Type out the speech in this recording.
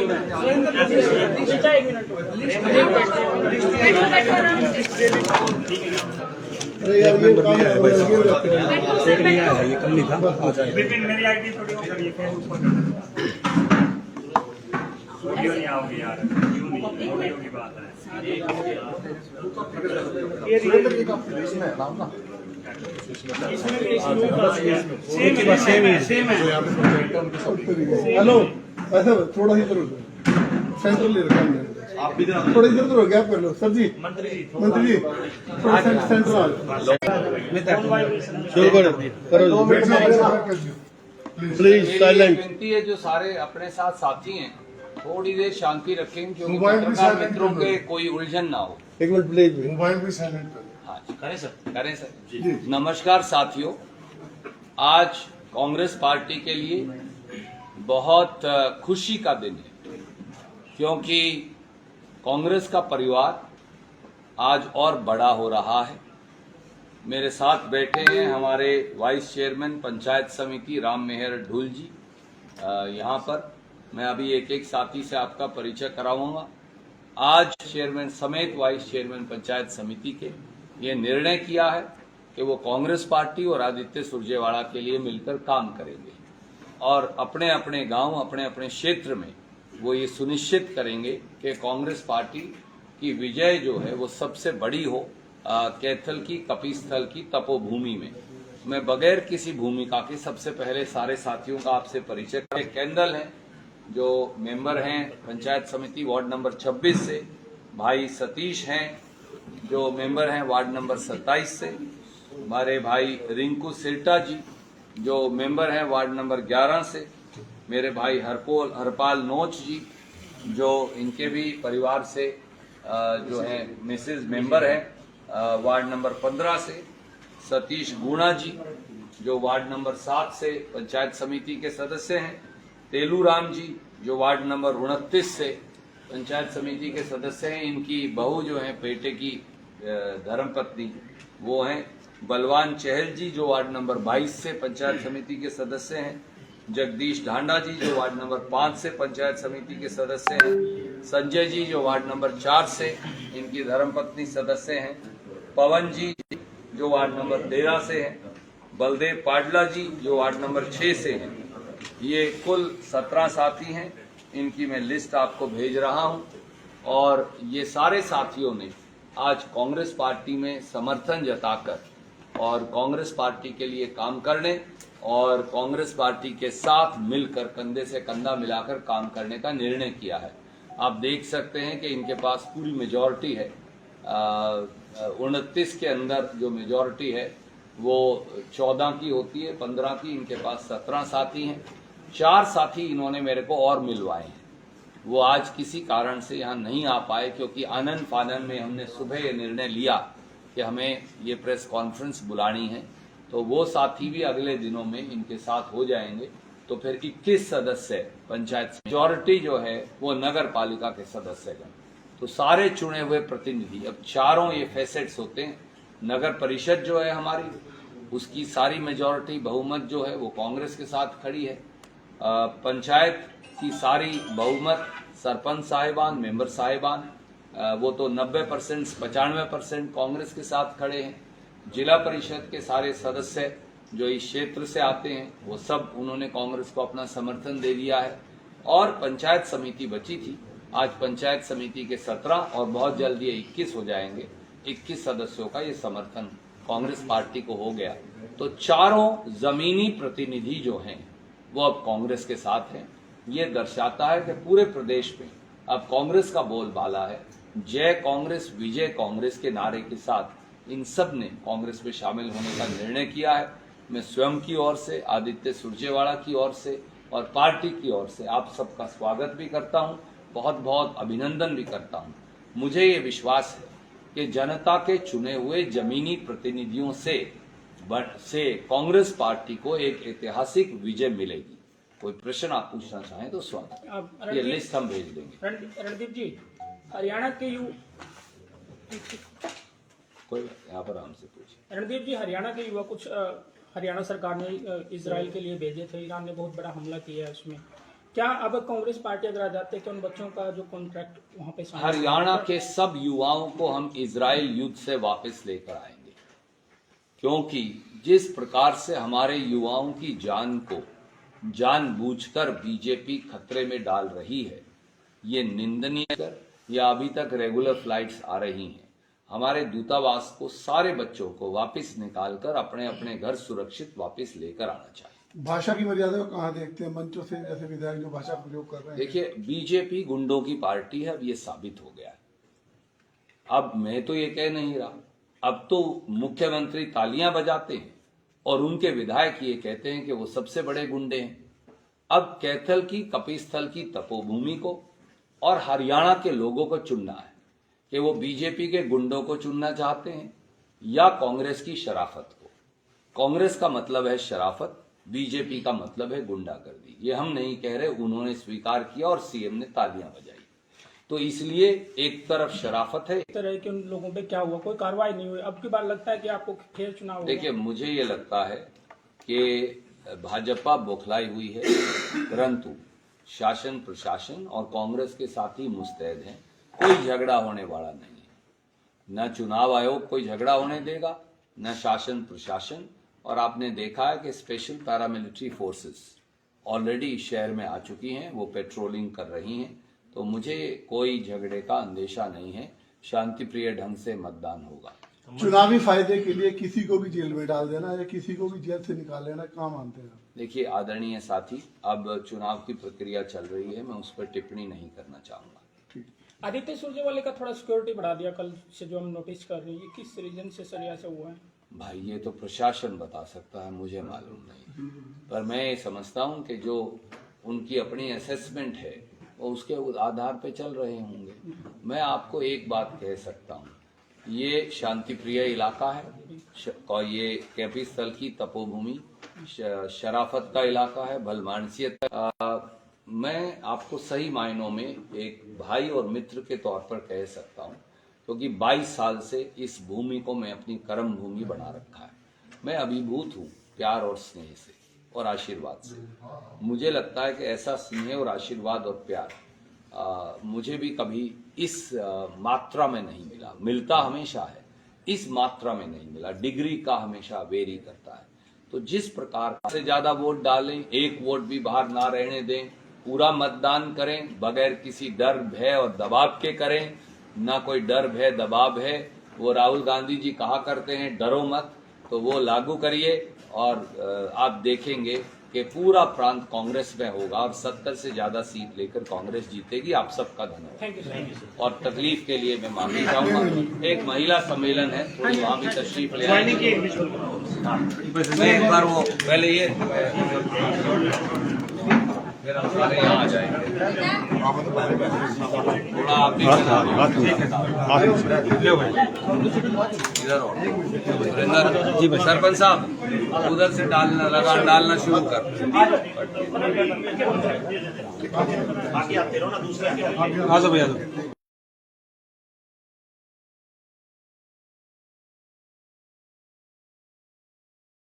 ये कल नहीं था, आ जाएगा। मेरी आईडी थोड़ी वो करिए, ऊपर वीडियो नहीं आओगी यार, क्यों नहीं वीडियो की बात है। हेलो, ऐसा थोड़ा ही इधर सेंटर ले रखा है, आप भी थोड़ा इधर हो गया कर लो सर जी। मंत्री जी थोड़ा सेंटर आ प्लीज साइलेंट। विनती है जो सारे अपने साथ साथी हैं थोड़ी देर शांति रखें, क्योंकि पत्रकार मित्रों के कोई उलझन ना हो। एक मिनट प्लीज, मोबाइल भी साइलेंट करें। हाँ करें सर जी। नमस्कार साथियों, आज कांग्रेस पार्टी के लिए बहुत खुशी का दिन है, क्योंकि कांग्रेस का परिवार आज और बड़ा हो रहा है। मेरे साथ बैठे हैं हमारे वाइस चेयरमैन पंचायत समिति राम मेहर ढूल जी। यहाँ पर मैं अभी एक एक साथी से आपका परिचय कराऊंगा। आज चेयरमैन समेत वाइस चेयरमैन पंचायत समिति के ये निर्णय किया है कि वो कांग्रेस पार्टी और आदित्य सुरजेवाला के लिए मिलकर काम करेंगे और अपने अपने गांव, अपने अपने क्षेत्र में वो ये सुनिश्चित करेंगे कि कांग्रेस पार्टी की विजय जो है वो सबसे बड़ी हो कैथल की, कपिस्थल की तपोभूमि में। मैं बगैर किसी भूमिका के सबसे पहले सारे साथियों का आपसे परिचय करें। कैंडल हैं जो मेंबर हैं पंचायत समिति वार्ड नंबर 26 से, भाई सतीश हैं जो मेंबर हैं वार्ड नंबर 27 से, हमारे भाई रिंकू सिरटा जी जो मेंबर हैं वार्ड नंबर 11 से, मेरे भाई हरपाल नोच जी जो इनके भी परिवार से जो है मिसेज मेंबर है वार्ड नंबर 15 से, सतीश गुणा जी जो वार्ड नंबर 7 से पंचायत समिति के सदस्य हैं, तेलू राम जी जो वार्ड नंबर 29 से पंचायत समिति के सदस्य हैं, इनकी बहू जो है बेटे की धर्मपत्नी वो हैं, बलवान चहल जी जो वार्ड नंबर 22 से पंचायत समिति के सदस्य हैं, जगदीश ढांडा जी जो वार्ड नंबर 5 से पंचायत समिति के सदस्य हैं, संजय जी जो वार्ड नंबर 4 से इनकी धर्मपत्नी सदस्य हैं, पवन जी जो वार्ड नंबर 13 से हैं, बलदेव पाडला जी जो वार्ड नंबर 6 से हैं। ये कुल 17 साथी हैं, इनकी मैं लिस्ट आपको भेज रहा हूं। और ये सारे साथियों ने आज कांग्रेस पार्टी में समर्थन जताकर और कांग्रेस पार्टी के लिए काम करने और कांग्रेस पार्टी के साथ मिलकर कंधे से कंधा मिलाकर काम करने का निर्णय किया है। आप देख सकते हैं कि इनके पास पूरी मेजॉरिटी है, 29 के अंदर जो मेजॉरिटी है वो 14 की होती है, 15 की, इनके पास 17 साथी हैं। 4 साथी इन्होंने मेरे को और मिलवाए हैं, वो आज किसी कारण से यहाँ नहीं आ पाए, क्योंकि आनन फानन में हमने सुबह ये निर्णय लिया कि हमें ये प्रेस कॉन्फ्रेंस बुलानी है, तो वो साथी भी अगले दिनों में इनके साथ हो जाएंगे। तो फिर 21 सदस्य पंचायत, मेजॉरिटी जो है वो नगर पालिका के सदस्यगण, तो सारे चुने हुए प्रतिनिधि। अब चारों ये फैसेट्स होते हैं। नगर परिषद जो है हमारी, उसकी सारी मेजॉरिटी बहुमत जो है वो कांग्रेस के साथ खड़ी है। पंचायत की सारी बहुमत, सरपंच साहिबान, मेंबर साहिबान, वो तो 90% 95% कांग्रेस के साथ खड़े हैं। जिला परिषद के सारे सदस्य जो इस क्षेत्र से आते हैं वो सब उन्होंने कांग्रेस को अपना समर्थन दे दिया है। और पंचायत समिति बची थी, आज पंचायत समिति के 17 और बहुत जल्द ये 21 हो जाएंगे, 21 सदस्यों का ये समर्थन कांग्रेस पार्टी को हो गया। तो चारों जमीनी प्रतिनिधि जो हैं वो अब कांग्रेस के साथ हैं। ये दर्शाता है कि पूरे प्रदेश में अब कांग्रेस का बोलबाला है। जय कांग्रेस विजय कांग्रेस के नारे के साथ इन सब ने कांग्रेस में शामिल होने का निर्णय किया है। मैं स्वयं की ओर से, आदित्य सुरजेवाला की ओर से और पार्टी की ओर से आप सबका स्वागत भी करता हूं, बहुत बहुत अभिनंदन भी करता हूं। मुझे ये विश्वास है कि जनता के चुने हुए जमीनी प्रतिनिधियों से कांग्रेस पार्टी को एक ऐतिहासिक विजय मिलेगी। कोई प्रश्न आप पूछना चाहें तो स्वागत, ये लिस्ट हम भेज देंगे। रणदीप जी, हरियाणा के कोई यहाँ पर हमसे पूछे। रणदीप जी, हरियाणा के युवा कुछ हरियाणा सरकार ने इजराइल के लिए भेजे थे, ईरान ने बहुत बड़ा हमला किया है उसमें, क्या अब कांग्रेस पार्टी अगर आ जाते हैं तो उन बच्चों का जो कॉन्ट्रैक्ट वहाँ पे शामिल हरियाणा के सब युवाओं को हम इजराइल युद्ध से वापस लेकर आएंगे, क्योंकि जिस प्रकार से हमारे युवाओं की जान को जानबूझकर बीजेपी खतरे में डाल रही है, ये निंदनीय है। या अभी तक रेगुलर फ्लाइट्स आ रही हैं, हमारे दूतावास को सारे बच्चों को वापस निकालकर अपने अपने घर सुरक्षित वापस लेकर आना चाहिए। भाषा की मर्यादा को कहाँ देखते हैं मंचों से, जैसे विधायक जो भाषा प्रयोग कर रहे हैं? देखिए, बीजेपी गुंडों की पार्टी है, अब ये साबित हो गया है। अब मैं तो ये कह नहीं रहा, अब तो मुख्यमंत्री तालियां बजाते हैं और उनके विधायक ये कहते हैं कि वो सबसे बड़े गुंडे हैं। अब कैथल की कपिस्थल की तपोभूमि को और हरियाणा के लोगों को चुनना है कि वो बीजेपी के गुंडों को चुनना चाहते हैं या कांग्रेस की शराफत को। कांग्रेस का मतलब है शराफत, बीजेपी का मतलब है गुंडागर्दी। ये हम नहीं कह रहे, उन्होंने स्वीकार किया और सीएम ने तालियां बजाई। तो इसलिए एक तरफ शराफत है। इस तरह के उन लोगों पे क्या हुआ, कोई कार्रवाई नहीं हुई, अब की बार लगता है कि आपको फिर चुनाव होगा? देखिए, मुझे ये लगता है कि भाजपा बौखलाई हुई है, परंतु शासन प्रशासन और कांग्रेस के साथी मुस्तैद हैं। कोई झगड़ा होने वाला नहीं है। न चुनाव आयोग कोई झगड़ा होने देगा, न शासन प्रशासन। और आपने देखा है कि स्पेशल पैरामिलिट्री फोर्सेस ऑलरेडी शहर में आ चुकी हैं, वो पेट्रोलिंग कर रही हैं। तो मुझे कोई झगड़े का अंदेशा नहीं है। शांतिप्रिय ढंग से मतदान होगा। चुनावी फायदे के लिए किसी को भी जेल में डाल देना या किसी को भी जेल से निकाल लेना, क्या मानते हैं? देखिए आदरणीय साथी, अब चुनाव की प्रक्रिया चल रही है, मैं उस पर टिप्पणी नहीं करना चाहूंगा। आदित्य सुरजेवाला का थोड़ा सिक्योरिटी बढ़ा दिया कल से, जो हम नोटिस कर रहे हैं, ये किस रीजन से सर ऐसा हुआ है? भाई ये तो प्रशासन बता सकता है, मुझे मालूम नहीं। पर मैं ये समझता हूँ कि जो उनकी अपनी असेसमेंट है वो उसके आधार पे चल रहे होंगे। मैं आपको एक बात कह सकता हूँ, ये शांतिप्रिय इलाका है और ये कैफी स्थल की तपोभूमि शराफत का इलाका है, भलमानसियत। मैं आपको सही मायनों में एक भाई और मित्र के तौर पर कह सकता हूँ, क्योंकि 22 साल से इस भूमि को मैं अपनी कर्म भूमि बना रखा है। मैं अभिभूत हूँ प्यार और स्नेह से और आशीर्वाद से। मुझे लगता है कि ऐसा स्नेह और आशीर्वाद और प्यार मुझे भी कभी इस मात्रा में नहीं मिला। मिलता हमेशा है, इस मात्रा में नहीं मिला। डिग्री का हमेशा वेरी करता है। तो जिस प्रकार से ज्यादा वोट डालें, एक वोट भी बाहर ना रहने दें, पूरा मतदान करें, बगैर किसी डर भय और दबाव के करें। ना कोई डर भय दबाव है। वो राहुल गांधी जी कहा करते हैं डरो मत, तो वो लागू करिए और आप देखेंगे कि पूरा प्रांत कांग्रेस में होगा और 70 से ज्यादा सीट लेकर कांग्रेस जीतेगी। आप सबका धन्यवाद। Thank you. और तकलीफ के लिए मैं माफी चाहूंगा। एक महिला सम्मेलन है, थोड़ी वहां भी तशरीफ ले आएंगे। एक बार वो पहले ये फिर हम सारे यहाँ आ जाएंगे। थोड़ा आप भी इधर और सुरेंद्र सरपंच साहब उधर से डालना शुरू कर। आ जाओ भैया।